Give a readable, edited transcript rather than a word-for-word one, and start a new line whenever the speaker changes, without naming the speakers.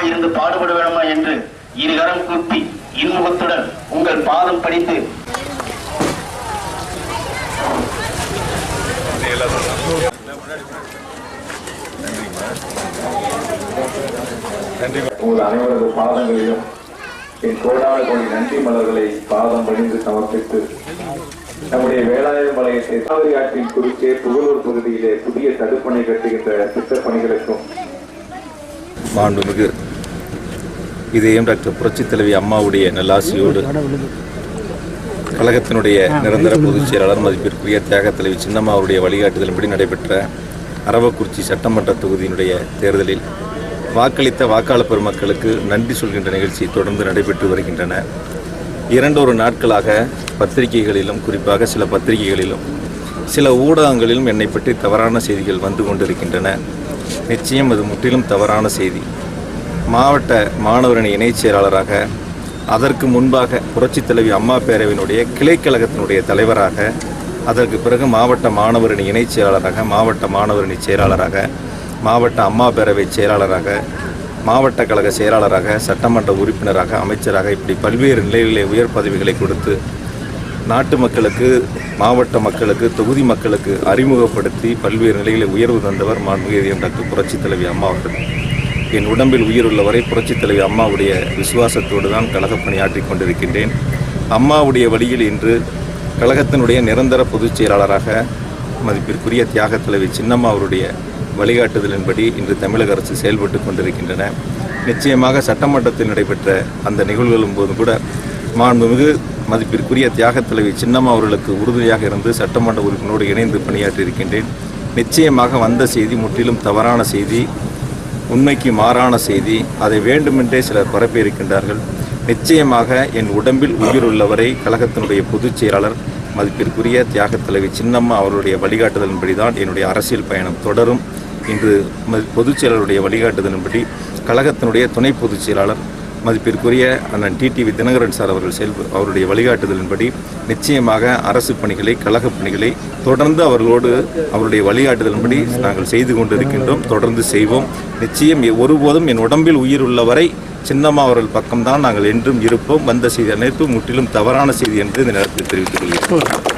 இருந்து பாடுபட வேணுமா என்று இருகரம் கூப்பி இன்முகத்துடன் உங்கள் பாதம் படித்து
உங்கள் அனைவரது பாதங்களிலும் என் கோடான கோடி நன்றி மலர்களை பாதம் பணிந்து சமர்ப்பித்து நம்முடைய வேளாண் மலையத்தை காவிரி ஆற்றின் குறுக்கே புகழூர் பகுதியிலே புதிய தடுப்பணை கட்டுகின்ற திட்டப் பணிகளுக்கும்
மாண்புமிகு இதயம் டாக்டர் புரட்சித் தலைவி அம்மாவுடைய நல்லாசியோடு கழகத்தினுடைய நிரந்தர பொதுச் செயலாளர் மதிப்பிற்குரிய தியாக தலைவி சின்னம்மா அவருடைய வழிகாட்டுதலின்படி நடைபெற்ற அரவக்குறிச்சி சட்டமன்ற தொகுதியினுடைய தேர்தலில் வாக்களித்த வாக்காளர் பெருமக்களுக்கு நன்றி சொல்கின்ற நிகழ்ச்சி தொடர்ந்து நடைபெற்று வருகின்றன. 2 நாட்களாக பத்திரிகைகளிலும் குறிப்பாக சில பத்திரிகைகளிலும் சில ஊடகங்களிலும் என்னை பற்றி தவறான செய்திகள் வந்து கொண்டிருக்கின்றன. நிச்சயம் அது முற்றிலும் தவறான செய்தி. மாவட்ட மாணவரணி இணைச் செயலாளராக, அதற்கு முன்பாக புரட்சித் தலைவி அம்மா பேரவையினுடைய கிளைக்கழகத்தினுடைய தலைவராக, அதற்கு பிறகு மாவட்ட மாணவரணி இணைச் செயலாளராக, மாவட்ட மாணவரணி செயலாளராக, மாவட்ட அம்மா பேரவை செயலாளராக, மாவட்ட கழக செயலாளராக, சட்டமன்ற உறுப்பினராக, அமைச்சராக, இப்படி பல்வேறு நிலைகளிலே உயர் பதவிகளை கொடுத்து நாட்டு மக்களுக்கு, மாவட்ட மக்களுக்கு, தொகுதி மக்களுக்கு அறிமுகப்படுத்தி பல்வேறு நிலைகளில் உயர்வு தந்தவர் மாண்புமிகு டாக்டர் புரட்சித் தலைவி அம்மா அவர்கள். என் உடம்பில் உயிருள்ளவரை புரட்சித் தலைவி அம்மாவுடைய விசுவாசத்தோடு தான் கழகப் பணியாற்றி கொண்டிருக்கின்றேன். அம்மாவுடைய வழியில் இன்று கழகத்தினுடைய நிரந்தர பொதுச் செயலாளராக மதிப்பிற்குரிய தியாக தலைவி சின்னம்மா அவருடைய வழிகாட்டுதலின்படி இன்று தமிழக அரசு செயல்பட்டு கொண்டிருக்கின்றன. நிச்சயமாக சட்டமன்றத்தில் நடைபெற்ற அந்த நிகழ்வுகளும் போது கூட மாண்புமிகு மதிப்பிற்குரிய தியாக தலைவி சின்னம்மா அவர்களுக்கு உறுதுணையாக இருந்து சட்டமன்ற உறுப்பினரோடு இணைந்து பணியாற்றியிருக்கின்றேன். நிச்சயமாக வந்த செய்தி முற்றிலும் தவறான செய்தி, உண்மைக்கு மாறான செய்தி. அதை வேண்டுமென்றே சிலர் பரப்பியிருக்கின்றார்கள். நிச்சயமாக என் உடம்பில் உயிருள்ளவரை கழகத்தினுடைய பொதுச் செயலாளர் மதிப்பிற்குரிய தியாக தலைவி சின்னம்மா அவருடைய வழிகாட்டுதலின்படிதான் என்னுடைய அரசியல் பயணம் தொடரும். இன்று பொதுச் செயலாளருடைய வழிகாட்டுதலின்படி கழகத்தினுடைய துணை பொதுச் செயலாளர் மதிப்பிற்குரிய அண்ணன் டிடிவி தினகரன் சார் அவருடைய வழிகாட்டுதலின்படி நிச்சயமாக அரசு பணிகளை, கழக பணிகளை தொடர்ந்து அவருடைய வழிகாட்டுதலின்படி நாங்கள் செய்து கொண்டிருக்கின்றோம். தொடர்ந்து செய்வோம். நிச்சயம் ஒருபோதும் என் உடம்பில் உயிர் உள்ளவரை சின்னம்மா அவர்கள் பக்கம்தான் நாங்கள் என்றும் இருப்போம். வந்த செய்தி அனைத்தும் முற்றிலும் தவறான செய்தி என்று இந்த நேரத்தில் தெரிவித்துக் கொள்கிறேன்.